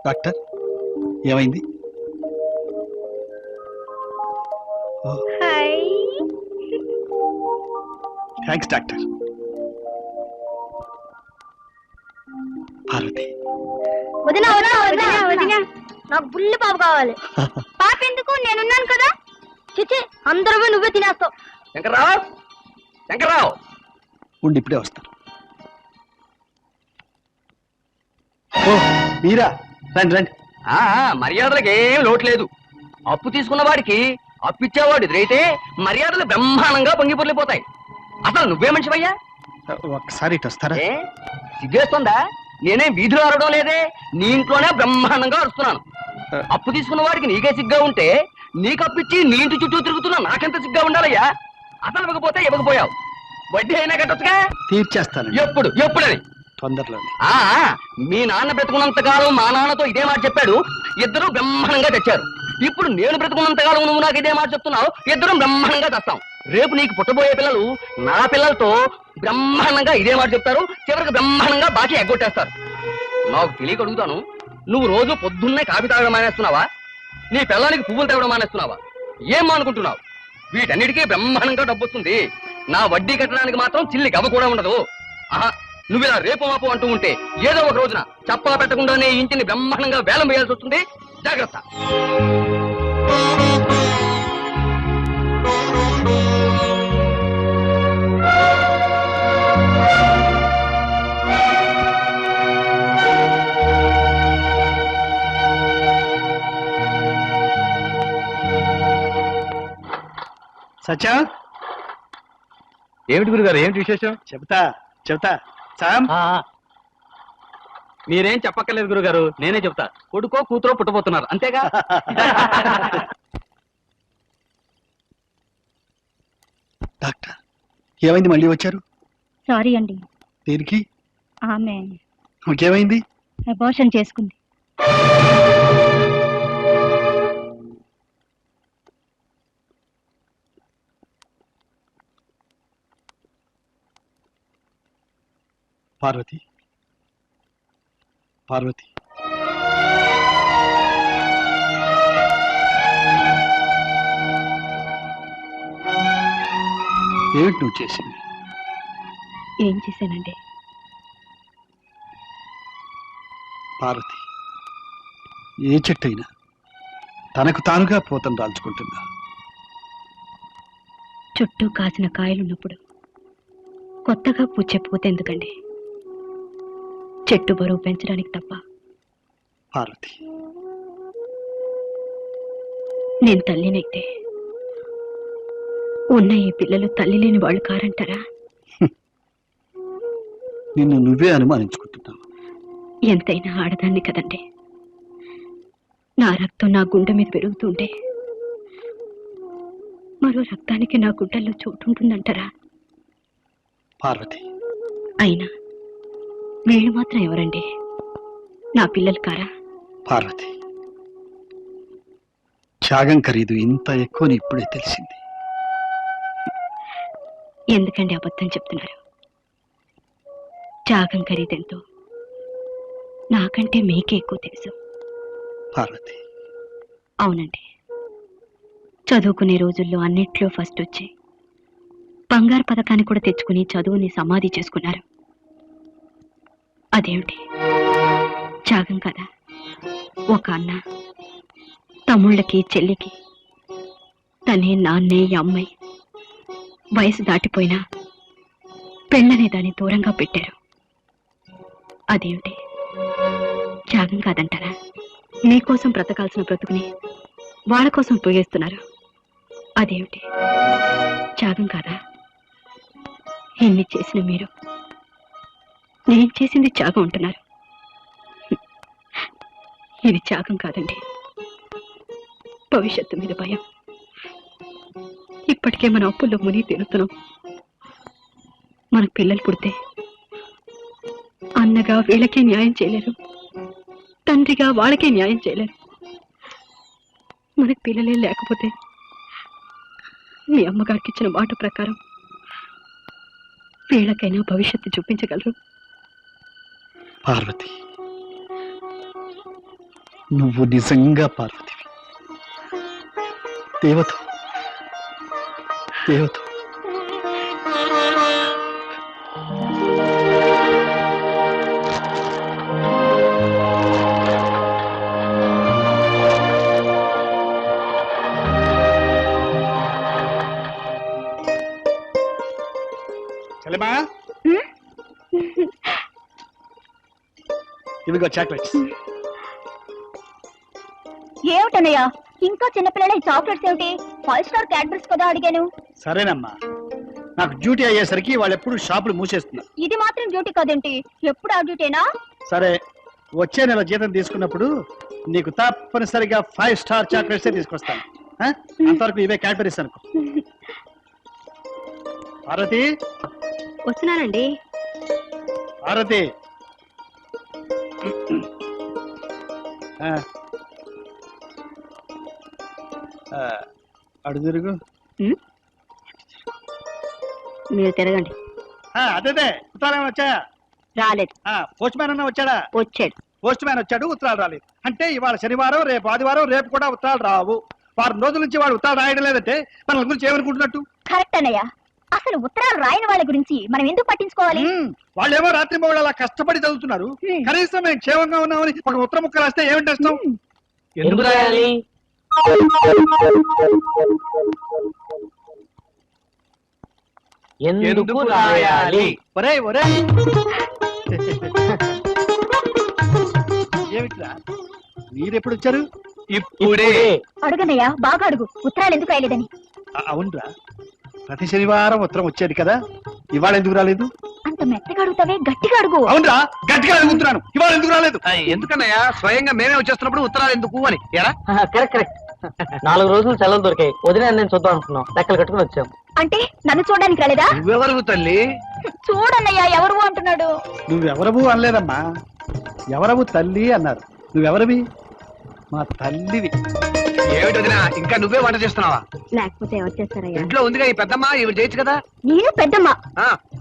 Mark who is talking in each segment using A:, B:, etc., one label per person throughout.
A: Doctor ఏమైంది? Thanks doctor. Parvati
B: వదినా వదినా వదినా వదినా నాకు బుల్లి పాప కావాలి. పాప ఎందుకు, నేనున్నాను కదా. చిచి, అందరూ నువ్వే తినేస్తావు.
C: శంకర్రావు, శంకర్రావు
A: ఉండి ఇప్పుడే వస్తాను. ఓ మీరా, రండి రండి.
C: మర్యాదలకు ఏం లోటు లేదు. అప్పు తీసుకున్న వాడికి అప్పిచ్చేవాడు ఎదురైతే మర్యాదలు బ్రహ్మాండంగా పొంగిపొర్లిపోతాయి. అసలు నువ్వే మనిషివయ్యా?
A: ఒక్కసారి ఇటు వస్తారా?
C: సిగ్గేస్తుందా? నేనేం వీధిలో అరవడం లేదే, నీ ఇంట్లోనే బ్రహ్మాండంగా అరుస్తున్నాను. అప్పు తీసుకున్న వాడికి నీకే సిగ్గా ఉంటే నీకు అప్పిచ్చి నీ ఇంటి చుట్టూ తిరుగుతున్నా నాకెంత సిగ్గా ఉండాలయ్యా? అసలు ఇవ్వకపోతే ఇవ్వకపోయావు, వడ్డీ అయినా కట్టొచ్చుగా.
A: తీర్చేస్తాను.
C: ఎప్పుడు ఎప్పుడని?
A: తొందరలోనే.
C: మీ నాన్న బ్రతుకున్నంత కాలం మా నాన్నతో ఇదే మాట చెప్పాడు, ఇద్దరు బ్రహ్మాండంగా తెచ్చారు. ఇప్పుడు నేను బ్రతుకున్నంత కాలం నువ్వు నాకు ఇదే మాట చెప్తున్నావు, ఇద్దరు బ్రహ్మాండంగా తెస్తాం. రేపు నీకు పుట్టబోయే పిల్లలు నా పిల్లలతో బ్రహ్మాండంగా ఇదే మాట చెప్తారు, చివరికి బ్రహ్మాండంగా బాకీ ఎగ్గొట్టేస్తారు. నాకు తెలియక అడుగుతాను, నువ్వు రోజు పొద్దున్నే కాఫీ తాగడం మానేస్తున్నావా? నీ పిల్లలకి పువ్వులు తేవడం మానేస్తున్నావా? ఏం అనుకుంటున్నావు? వీటన్నిటికీ బ్రహ్మాండంగా డబ్బు వస్తుంది. నా వడ్డీ కట్టడానికి మాత్రం చిల్లి గవ్వ కూడా ఉండదు. నువ్వు ఇలా రేపు మాపు అంటూ ఉంటే ఏదో ఒక రోజున చప్పా పెట్టకుండానే ఇంటిని బ్రహ్మాండంగా వేలం వేయాల్సి వస్తుంది. జాగ్రత్త.
A: సత్య,
C: ఏమిటి గురుగారు, ఏమిటి విశేషం?
A: చెప్తా చెప్తా. సామ్,
C: మీరేం చెప్పక్కర్లేదు గురుగారు, నేనే చెప్తా. కొడుకో కూతురో పుట్టబోతున్నారు, అంతేగా.
A: డాక్టర్ ఏమైంది? మళ్ళీ వచ్చారు?
B: సారీ అండి.
A: దేనికి?
B: ఆమె
A: ఇంకేమైంది?
B: అబార్షన్ చేసుకుంది.
A: పార్వతి, పార్వతి, ఏమిటి నువ్వు చేసింది?
B: ఏం చేశానండి?
A: పార్వతి, ఏ చెట్టు అయినా తనకు తానుగా పోతను దాల్చుకుంటుందా?
B: చుట్టూ కాసిన కాయలున్నప్పుడు కొత్తగా పూచే పూత ఎందుకండి? చెట్టు బరువు పెంచడానికి తప్ప.
A: పార్వతి,
B: నేను తల్లినైతే ఉన్న ఈ పిల్లలు తల్లి లేని వాళ్ళు కారంటారా?
A: నిన్ను నువ్వే అనుమానించుకుంటున్నావు.
B: ఎంతైనా ఆడదాన్ని కదండి. నా రక్తం నా గుండె మీద పెరుగుతుంటే మరో రక్తానికి నా గుండెల్లో చోటు ఉంటుందంటారా?
A: పార్వతి,
B: అయినా వీళ్ళు మాత్రం ఎవరండి? నా పిల్లలు కారా?
A: పార్వతి, త్యాగం ఖరీదు ఇంత ఎక్కువని ఇప్పుడే తెలిసింది.
B: ఎందుకండి అబద్ధం చెప్తున్నారు? త్యాగం ఖరీదెంతో నాకంటే మీకే ఎక్కువ తెలుసు.
A: పార్వతి,
B: అవునండి. చదువుకునే రోజుల్లో అన్నిట్లో ఫస్ట్ వచ్చి బంగారు పథకాన్ని కూడా తెచ్చుకుని చదువుని సమాధి చేసుకున్నారు. అదేమిటి త్యాగం కదా? ఒక అన్న తమ్ముళ్ళకి చెల్లికి తనే నాన్నే అమ్మాయి వయసు దాటిపోయినా పెళ్ళనే దాన్ని దూరంగా పెట్టారు. అదేమిటి త్యాగం కాదంటారా? మీకోసం బ్రతకాల్సిన బ్రతుకుని వాళ్ళ కోసం పోగేస్తున్నారు. అదేమిటి త్యాగం కాదా? ఎన్ని చేసిన మీరు నేను చేసింది త్యాగం అంటున్నారు. ఇది త్యాగం కాదండి, భవిష్యత్తు మీద భయం. ఇప్పటికే మన అప్పుల్లో మునిగి తేలుతున్నాం. మనకు పిల్లలు పుడితే అన్నగా వీళ్ళకే న్యాయం చేయలేరు, తండ్రిగా వాళ్ళకే న్యాయం చేయలేరు. మనకు పిల్లలే లేకపోతే మీ అమ్మగారికి ఇచ్చిన మాట ప్రకారం వీళ్ళకైనా భవిష్యత్తు చూపించగలరు.
A: పార్వతి, నువ్వు నిజంగా పార్వతివి. దేవత దేవత. చలమా, ఇవిగో చాక్లెట్స్.
B: ఏమిటన్నయ్యా ఇంకా చిన్నపిల్లల ఈ చాక్లెట్స్ ఏమిటి? 5 స్టార్ క్యాడ్బరీస్ కదా అడిగాను.
A: సరేనమ్మా, నాకు డ్యూటీ అయ్యేసరికి వాళ్ళు ఎప్పుడు షాపులు మూసేస్తున్నారు.
B: ఇది మాత్రం డ్యూటీ కాదేంటి? ఎప్పుడు ఆ డ్యూటీనా?
A: సరే, వచ్చే నెల జీతం తీసుకున్నప్పుడు నీకు తప్పనిసరిగా 5 స్టార్ చాక్లెట్సే తీసుకొస్తాను. ఆ? అంతవరకు ఇవే క్యాడ్బరీస్ అనుకో. పార్వతి,
B: వస్తున్నానండి.
A: పార్వతి, ఆ. ఆ, అడు తిరుగు.
B: మీరు తిరగండి.
A: అదే ఉత్తరాలు ఏమైనా వచ్చాయా?
B: రాలేదు.
A: పోస్ట్ మ్యాన్ అన్నా వచ్చాడా?
B: వచ్చాడు.
A: పోస్ట్ మ్యాన్ వచ్చాడు, ఉత్తరాలు రాలేదు. అంటే ఇవాళ శనివారం, రేపు ఆదివారం, రేపు కూడా ఉత్తరాలు రావు. వారం రోజుల నుంచి వాడు ఉత్తరాలు రాయడం లేదంటే మన గురించి ఏమనుకుంటున్నట్టు?
B: కరెక్ట్ అన్నయ్య. అసలు ఉత్తరాలు రాయని వాళ్ళ గురించి మనం ఎందుకు పట్టించుకోవాలి?
A: వాళ్ళేమో రాత్రి మూడు అలా కష్టపడి చదువుతున్నారు. కనీసం మేము క్షేమంగా ఉన్నామని ఒక ఉత్తర ముక్క రాస్తే ఏమిటి నష్టం?
C: ఎందుకు రాయాలి? ఎందుకు రాయాలి?
A: ఒరే ఒరే, ఏమిట్రా మీరెప్పుడు వచ్చారు?
C: ఇప్పుడే.
B: అడుగన్నయ్య, బాగా అడుగు. ఉత్తరాలు ఎందుకు రాయలేదని.
A: అవునరా, ప్రతి శనివారం ఉత్తరం వచ్చేది కదా, ఇవాళ ఎందుకు రాలేదు?
B: అంత మెత్తగా అడుగుతావే, గట్టిగా అడుగు.
A: అవునరా, గట్టిగా అడుగుతున్నాను, ఇవాళ ఎందుకు రాలేదు?
C: ఎందుకన్నయ్యా స్వయంగా మేమే వచ్చేస్తున్నప్పుడు ఉత్తరాలు ఎందుకు అని.
D: Correct correct. 4 రోజులు సెలవు దొరికాయి. వదిలే నేను చూద్దాం అనుకున్నాం. లెక్కలు కట్టుకుని వచ్చాం.
B: అంటే నన్ను చూడడానికి రాలేదా?
C: నువ్వెవరు తల్లి?
B: చూడన్నయ్య, ఎవరు అంటున్నాడు.
A: నువ్వెవరవు అనలేదమ్మా, ఎవరవు తల్లి అన్నారు. నువ్వెవరవి? మా తల్లివి.
C: ఏమిటి వదినా, ఇంకా నువ్వే వంట చేస్తున్నావా?
B: లేకపోతే ఎవరు చేస్తారయ్యా?
C: ఇంట్లో ఉందిగా ఈ పెద్దమ్మ, ఇవి చేయొచ్చు కదా.
B: నేను పెద్దమ్మ.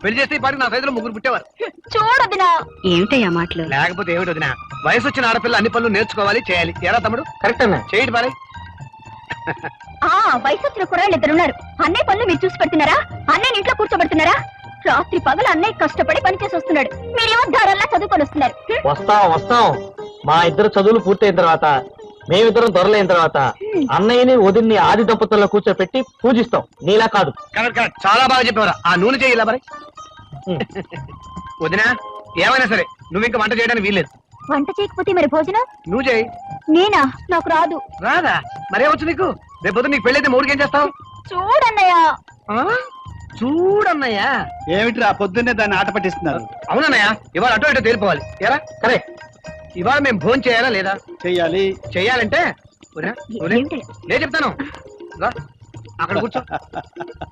C: పెళ్లి చేస్తే ఈ పాటికి నా సైజులో 3 పుట్టేవారు.
B: చూడొద్దునా. ఏమిటయ్యా మాటలు?
C: లేకపోతే ఏమిటి వదినా, వయసు వచ్చిన ఆడపిల్ల అన్ని పనులు నేర్చుకోవాలి, చేయాలి. ఎలా తమ్ముడు?
D: కరెక్ట్ అన్న.
C: చేయటి బాలే.
B: వయసు వచ్చిన కుర్రాళ్ళు 2 ఉన్నారు. అన్నయ్య పనులు మీరు చూసి పెడుతున్నారా? అన్నయ్య ఇంట్లో కూర్చోబెడుతున్నారా? రాత్రి పగలు అన్నయ్య కష్టపడి పనిచేసి వస్తున్నాడు. మీరేమో ధారల్లా చదువుకొని వస్తున్నారు.
D: వస్తాం. మా ఇద్దరు చదువులు పూర్తయిన తర్వాత, మేమిద్దరం దొరలైన తర్వాత అన్నయ్యని వదిన్ని ఆది దంపతుల్లో కూర్చోపెట్టి పూజిస్తాం. నీలా కాదు.
C: కరెక్ట్ కరెక్ట్, చాలా బాగా చెప్పేవారా. ఆ నూనె చేయి ఇలా మరి. వదినా, ఏమైనా సరే నువ్వు ఇంకా వంట చేయడానికి వీల్లేదు.
B: వంట చేయకపోతే మరి భోజనం
C: నువ్వు చేయి.
B: నేనా? నాకు రాదు.
C: రాదా? మరేమొచ్చు నీకు? రేపు పొద్దున్న నీకు పెళ్ళైతే 3కి ఏం చేస్తావు?
B: చూడన్నయ్య.
C: చూడన్నయ్యా.
A: ఏమిట్రా పొద్దున్నే దాన్ని ఆట పట్టిస్తున్నారు?
C: అవునన్నయ్య, ఇవాళ అటో ఇటో తేలిపోవాలి. ఎరా?
D: కరెక్ట్.
C: ఇవాళ మేము భోజనం చేయాలా లేదా?
A: చెయ్యాలి.
C: చెయ్యాలంటే
B: ఏమిటి?
C: నేను చెప్తాను, రా, అక్కడ కూర్చో.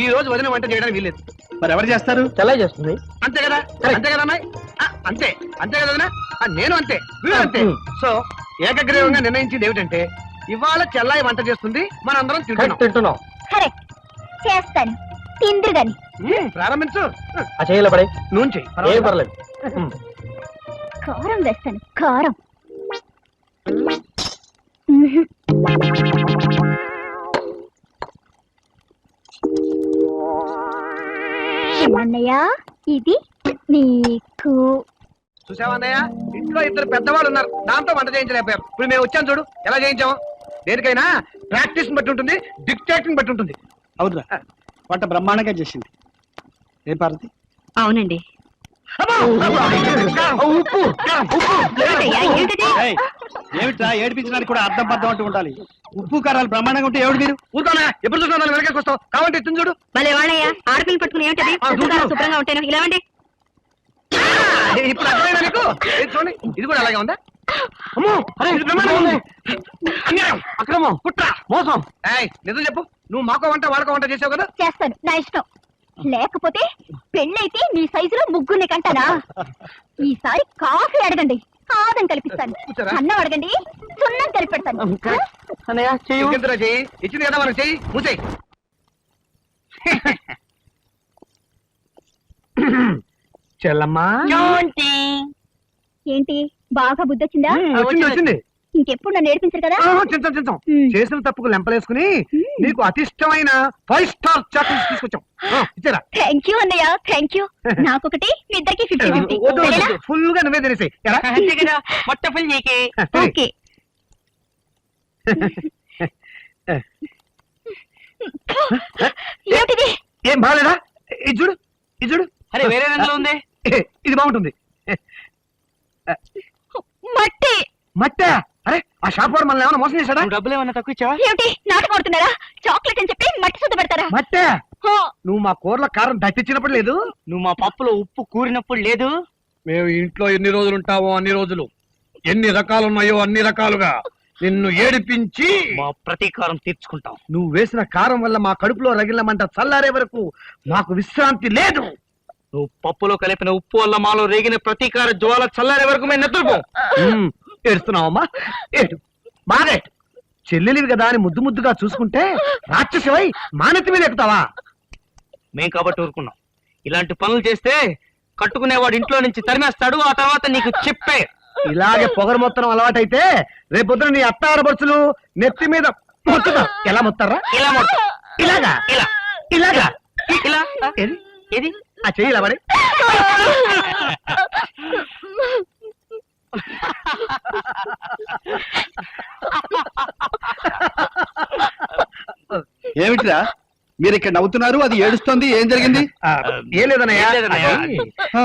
C: ఈ రోజు వదిన వంట చేయడానికి వీల్లేదు.
A: మరి ఎవరు చేస్తారు?
D: తెల్ల చేస్తుంది.
C: అంతే కదా? అంతే కదా అమ్మాయి? అంతే అంతే కదా వదినా? నేను అంతే, వీడు అంతే. సో ఏకగ్రీవంగా నిర్ణయించింది ఏమిటంటే ఇవాళ చెల్లాయి వంట చేస్తుంది, మనందరం
D: తింటున్నాం.
B: కరెక్ట్, చేస్తాను. తిందురు గాని.
C: ప్రారంభించు.
D: ఆ చేయలే పడే.
C: నూనె చెయ్యి,
D: ఏం పర్లేదు.
B: కారం వేస్తాను, కారం. అన్నయ్య, ఇది నీకు.
C: చూసావా అన్నయ్య, ఇంట్లో 2 పెద్దవాళ్ళు ఉన్నారు, దాంతో వంట చేయించలేకపోయారు. ఇప్పుడు మేము వచ్చాం చూడు ఎలా చేయించాము. దేనికైనా ప్రాక్టీస్ బట్టి ఉంటుంది, డిక్టేటింగ్ బట్టి ఉంటుంది.
A: అవునరా, వంట బ్రహ్మాండంగా చేసింది. ఏం పార్వతి?
B: అవునండి.
A: ఏయ్, ఏమిట్రా ఏడిపించడానికి కూడా అర్థం పర్థం అంటూ ఉండాలి. ఉప్పు కారాలు బ్రహ్మాండంగా ఉంటే ఎవడు మీరు?
C: ఊరుకోనా, ఎప్పుడు చూసినా వెనకాలకు వస్తావు. కావాలంటే తిని చూడు.
B: భలే వాడయ్యా, ఆడపిల్లి పట్టుకుని ఏమిటది? శుభ్రంగా ఉంటాను. ఇలా వండి.
C: ఇప్పుడు అర్థమైనా నీకు? ఇది చూడండి, ఇది కూడా అలాగే ఉందా? అమ్మో, అరే ఇది బ్రహ్మాండంగా ఉంది. అన్యాయం, అక్రమం, కుట్ర, మోసం. నిజం చెప్పు, నువ్వు మాకో వంట వాళ్ళకో వంట చేసావు కదా?
B: చేస్తాను, నా ఇష్టం. లేకపోతే పెళ్ళైతే మీ సైజులో ముగ్గురిని కంటానా? ఈసారి కాఫీ అడగండి, కాదని కల్పిస్తాను. అన్నం అడగండి, సున్నం కలిపి పెడతాను.
D: అన్నయ్య చెయ్యి.
C: ఇంకెందులో చెయ్యి? ఇచ్చింది కదా మనకు, చెయ్యి మూసేయి. చెల్లమ్మా.
B: ఏంటి బాగా బుద్ధొచ్చిందా?
C: వచ్చింది వచ్చింది.
B: ఇంకెప్పుడు నన్ను ఏడిపించరు కదా
E: చింతం చింతం
B: మ్.
E: చేసిన తప్పుకు లెంపలేసుకుని నీకు అతి ఇష్టమైన 5 స్టార్ చాక్లెట్స్ తీసుకొచ్చాం ఇచ్చారా
B: థ్యాంక్ యూ అన్నయ్య థ్యాంక్ యూ నాకొకటి మీ ఇద్దరికి 50-50
E: ఫుల్ గా నువ్వే తినేసి
C: అంతే కదా మొట్ట ఫుల్ నీకే
B: ఓకే ఏమిటిది
E: ఏం బాగాలేదా ఇది చూడు ఇది చూడు
C: అరే వేరే రంగులో ఉంది
E: ఇది బాగుంటుంది
B: మట్టి
E: మట్టా అరే ఆ షాప్ వాడు మనల్ని ఏమైనా మోసం చేశాడా
C: నువ్వు డబ్బులు ఏమన్నా తక్కువ ఇచ్చావా
B: ఏమిటి నాటకం ఆడుతున్నారా చాక్లెట్ అని చెప్పి మట్టి సుద్ద పెడతారా
E: మట్టా
B: హో,
E: నువ్వు మా కూరలో కారం దట్టించినప్పుడు లేదు
C: నువ్వు మా పప్పులో ఉప్పు కూరినప్పుడు లేదు
E: మేము ఇంట్లో ఎన్ని రోజులు ఉంటామో అన్ని రోజులు ఎన్ని రకాలు ఉన్నాయో అన్ని రకాలుగా నిన్ను ఏడిపించి
C: మా ప్రతీకారం తీర్చుకుంటాం
E: నువ్వు వేసిన కారం వల్ల మా కడుపులో రగిలిన మంట చల్లారే వరకు మాకు విశ్రాంతి లేదు
C: నువ్వు పప్పులో కలిపిన ఉప్పు వల్ల మాలో రేగిన ప్రతీకార జ్వాల చల్లారే వరకు మేము నిద్రపో
E: ఏడుస్తున్నావమ్మా ఏడు బాగా ఏడు. చెల్లెలివి కదా అని ముద్దు ముద్దుగా చూసుకుంటే రాక్షసివై మానతి మీద ఎక్కుతావా
C: మేం కాబట్టి ఊరుకున్నాం ఇలాంటి పనులు చేస్తే కట్టుకునేవాడు ఇంట్లో నుంచి తరిమేస్తాడు ఆ తర్వాత నీకు చెప్పే
E: ఇలాగే పొగరు మొత్తం అలవాటైతే రేపొద్దున నీ అత్త ఆడబడుచులు నెత్తి మీద మొత్తుతా ఎలా మొత్తారా
C: ఇలా మొత్తం
E: ఇలాగా
C: ఇలా
E: ఇలాగా
C: ఇలా
E: ఏది
C: ఏది
E: ఆ చెయ్యి ఇలా మరి
A: ఏమిటిరా మీరు ఇక్కడ నవ్వుతున్నారు, అది ఏడుస్తోంది, ఏం జరిగింది?
E: ఏం లేదన్నయ్య
C: ఏం లేదన్నయ్య.
A: ఆ.